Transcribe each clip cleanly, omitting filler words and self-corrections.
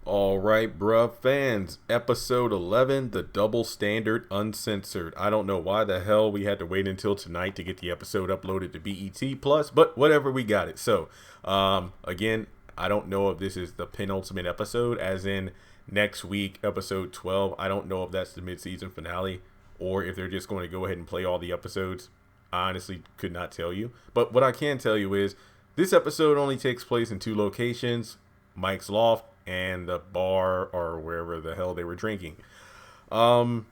All right, bruh fans, episode 11, the double standard uncensored. I don't know why the hell we had to wait until tonight to get the episode uploaded to BET Plus, but whatever, we got it. So, again, I don't know if this is the penultimate episode, as in next week, episode 12. I don't know if that's the mid-season finale or if they're just going to go ahead and play all the episodes. I honestly could not tell you. But what I can tell you is this episode only takes place in two locations, Mike's loft and the bar or wherever the hell they were drinking. So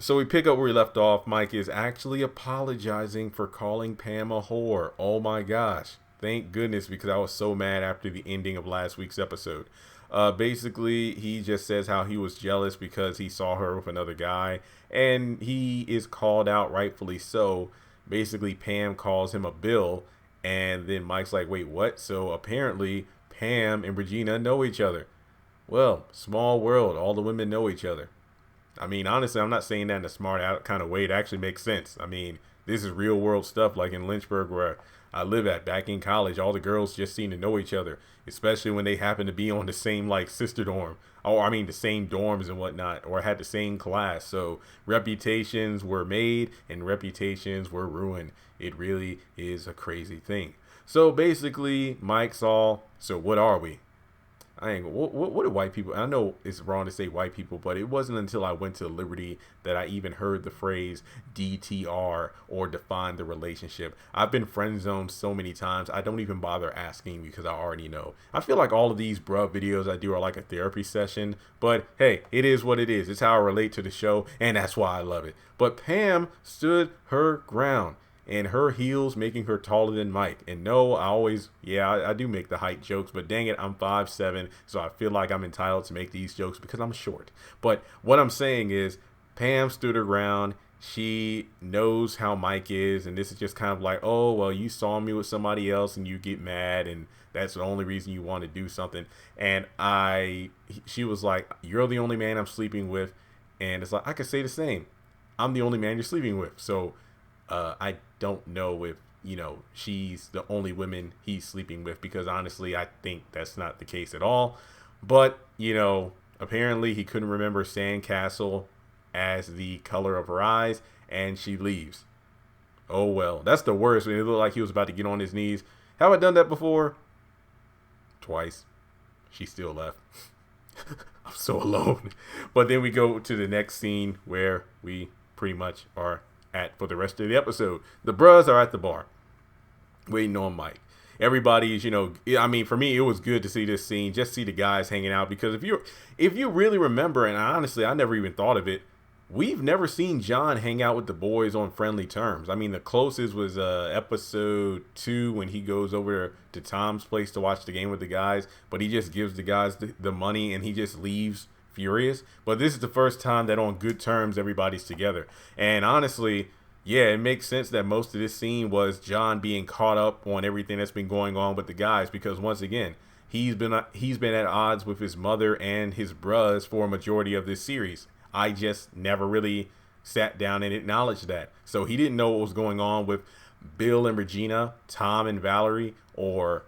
we pick up where we left off. Mike is actually apologizing for calling Pam a whore. Oh my gosh. Thank goodness, because I was so mad after the ending of last week's episode. Basically, he just says how he was jealous because he saw her with another guy, and he is called out, rightfully so. Basically, Pam calls him a bill, and then Mike's like, wait, what? So apparently Pam and Regina know each other. Well, small world. All the women know each other. I mean, honestly, I'm not saying that in a smart kind of way. It actually makes sense. I mean, this is real world stuff, like in Lynchburg where I live at. Back in college, all the girls just seem to know each other, especially when they happen to be on the same like sister dorm, or I mean the same dorms and whatnot, or had the same class. So reputations were made and reputations were ruined. It really is a crazy thing. So basically, Mike saw. So what are we? I ain't. What do white people? I know it's wrong to say white people, but it wasn't until I went to Liberty that I even heard the phrase DTR or define the relationship. I've been friend zoned so many times, I don't even bother asking because I already know. I feel like all of these bruh videos I do are like a therapy session, but hey, it is what it is. It's how I relate to the show, and that's why I love it. But Pam stood her ground, and her heels making her taller than Mike. And no, I do make the height jokes, but dang it, I'm 5'7", so I feel like I'm entitled to make these jokes because I'm short. But what I'm saying is, Pam stood her ground. She knows how Mike is, and this is just kind of like, oh, well, you saw me with somebody else and you get mad, and that's the only reason you want to do something. And she was like, you're the only man I'm sleeping with. And it's like, I could say the same. I'm the only man you're sleeping with. So I don't know if, she's the only woman he's sleeping with, because honestly, I think that's not the case at all. But, apparently he couldn't remember sandcastle as the color of her eyes, and she leaves. Oh, well, that's the worst. When it looked like he was about to get on his knees. Have I done that before? Twice. She still left. I'm so alone. But then we go to the next scene where we pretty much are at for the rest of the episode. The bros are at the bar waiting on Mike. Everybody's, for me, it was good to see this scene, just see the guys hanging out, because if you really remember, and honestly, I never even thought of it, we've never seen John hang out with the boys on friendly terms. I mean, the closest was episode 2 when he goes over to Tom's place to watch the game with the guys, but he just gives the guys the money and he just leaves furious. But this is the first time that on good terms everybody's together. And honestly, yeah, it makes sense that most of this scene was John being caught up on everything that's been going on with the guys, because once again, he's been at odds with his mother and his bros for a majority of this series. I just never really sat down and acknowledged that. So he didn't know what was going on with Bill and Regina, Tom and Valerie, or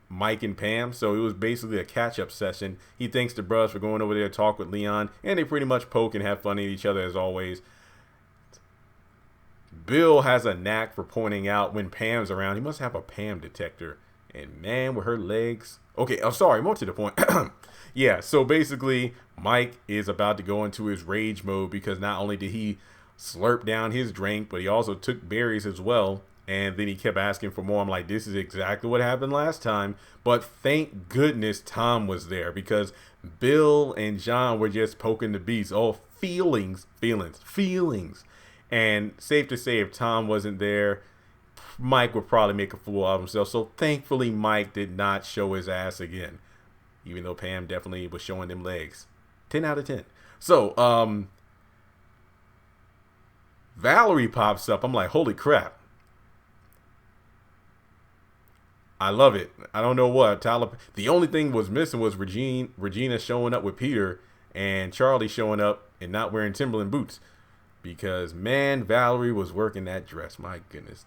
Mike and Pam. So it was basically a catch-up session. He thanks the bros for going over there to talk with Leon, and they pretty much poke and have fun at each other as always. Bill has a knack for pointing out when Pam's around. He must have a Pam detector. And man, with her legs. Okay, I'm sorry, more to the point. Yeah, so basically, Mike is about to go into his rage mode, because not only did he slurp down his drink, but he also took berries as well. And then he kept asking for more. I'm like, this is exactly what happened last time. But thank goodness Tom was there, because Bill and John were just poking the beast. Oh, feelings. And safe to say, if Tom wasn't there, Mike would probably make a fool out of himself. So thankfully, Mike did not show his ass again, even though Pam definitely was showing them legs. 10 out of 10. So, Valerie pops up. I'm like, holy crap. I love it. I don't know what. The only thing was missing was Regina showing up with Peter, and Charlie showing up and not wearing Timberland boots. Because, man, Valerie was working that dress. My goodness.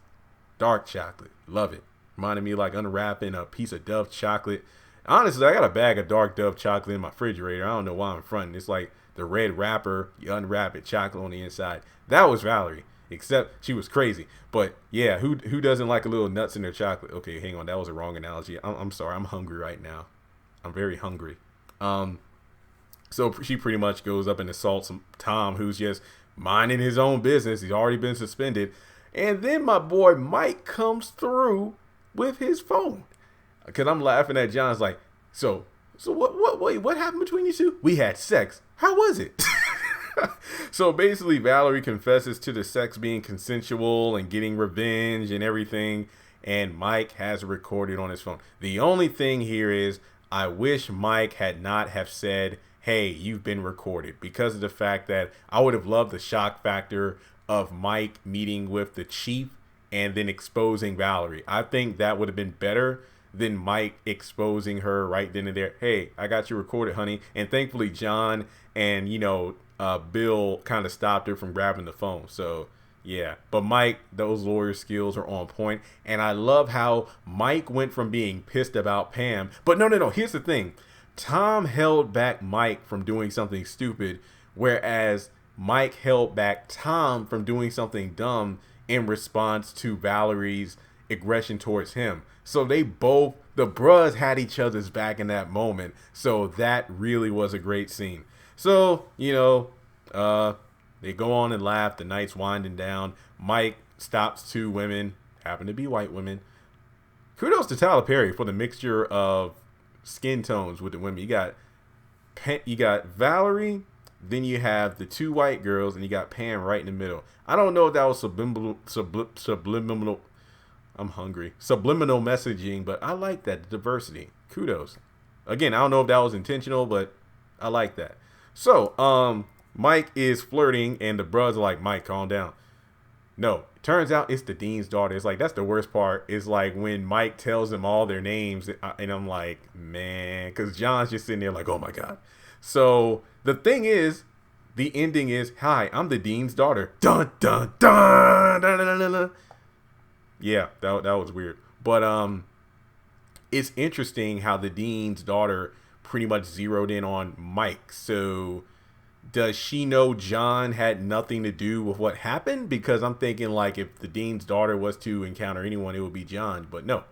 Dark chocolate. Love it. Reminded me like unwrapping a piece of Dove chocolate. Honestly, I got a bag of dark Dove chocolate in my refrigerator. I don't know why I'm fronting. It's like the red wrapper, you unwrap it, chocolate on the inside. That was Valerie, except she was crazy. But yeah, who doesn't like a little nuts in their chocolate? Okay, hang on, that was a wrong analogy. I'm sorry, I'm hungry right now. I'm very hungry. So she pretty much goes up and assaults Tom, who's just minding his own business. He's already been suspended. And then my boy Mike comes through with his phone. Because I'm laughing at John's like, so what happened between you two? We had sex. How was it? So basically Valerie confesses to the sex being consensual and getting revenge and everything. And Mike has recorded on his phone. The only thing here is I wish Mike had not have said, hey, you've been recorded, because of the fact that I would have loved the shock factor of Mike meeting with the chief and then exposing Valerie. I think that would have been better than Mike exposing her right then and there. Hey, I got you recorded, honey. And thankfully John and, Bill kind of stopped her from grabbing the phone. So yeah, but Mike, those lawyer skills are on point. And I love how Mike went from being pissed about Pam. But no. Here's the thing. Tom held back Mike from doing something stupid, whereas Mike held back Tom from doing something dumb in response to Valerie's aggression towards him. So the bros had each other's back in that moment. So that really was a great scene. So, they go on and laugh. The night's winding down. Mike stops two women, happen to be white women. Kudos to Tyler Perry for the mixture of skin tones with the women. You got Valerie, then you have the two white girls, and you got Pam right in the middle. I don't know if that was subliminal. I'm hungry. Subliminal messaging, but I like that diversity. Kudos. Again, I don't know if that was intentional, but I like that. So, Mike is flirting, and the bros are like, Mike, calm down. No, it turns out it's the dean's daughter. It's like, that's the worst part. It's like when Mike tells them all their names, and I'm like, man, because John's just sitting there like, oh my God. So the thing is, the ending is, hi, I'm the dean's daughter. Dun, dun, dun, dun, dun, dun, dun. Yeah, that was weird. But it's interesting how the dean's daughter pretty much zeroed in on Mike. So does she know John had nothing to do with what happened? Because I'm thinking, like, if the dean's daughter was to encounter anyone, it would be John. But no,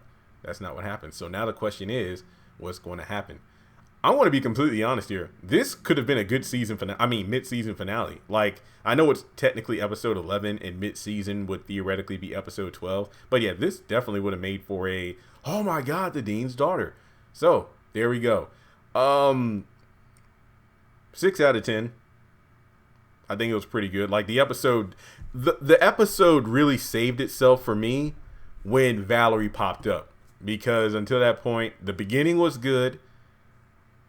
that's not what happened. So now the question is, what's going to happen? I want to be completely honest here. This could have been a good season finale. I mean, mid-season finale. Like, I know it's technically episode 11 and mid-season would theoretically be episode 12. But yeah, this definitely would have made for a, oh my God, the dean's daughter. So there we go. 6 out of 10. I think it was pretty good. Like the episode really saved itself for me when Valerie popped up, because until that point, the beginning was good.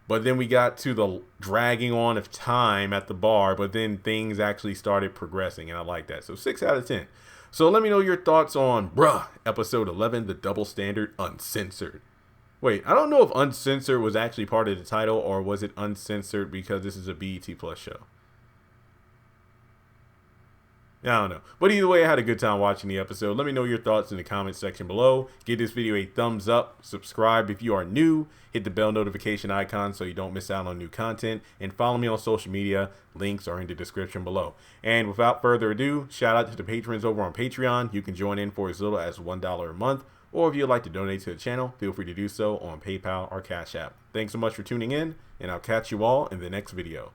But then we got to the dragging on of time at the bar, but then things actually started progressing, and I like that. So 6 out of 10. So let me know your thoughts on, episode 11, The Double Standard Uncensored. Wait, I don't know if Uncensored was actually part of the title, or was it Uncensored because this is a BET Plus show? I don't know. But either way, I had a good time watching the episode. Let me know your thoughts in the comments section below. Give this video a thumbs up. Subscribe if you are new. Hit the bell notification icon so you don't miss out on new content. And follow me on social media. Links are in the description below. And without further ado, shout out to the patrons over on Patreon. You can join in for as little as $1 a month. Or if you'd like to donate to the channel, feel free to do so on PayPal or Cash App. Thanks so much for tuning in, and I'll catch you all in the next video.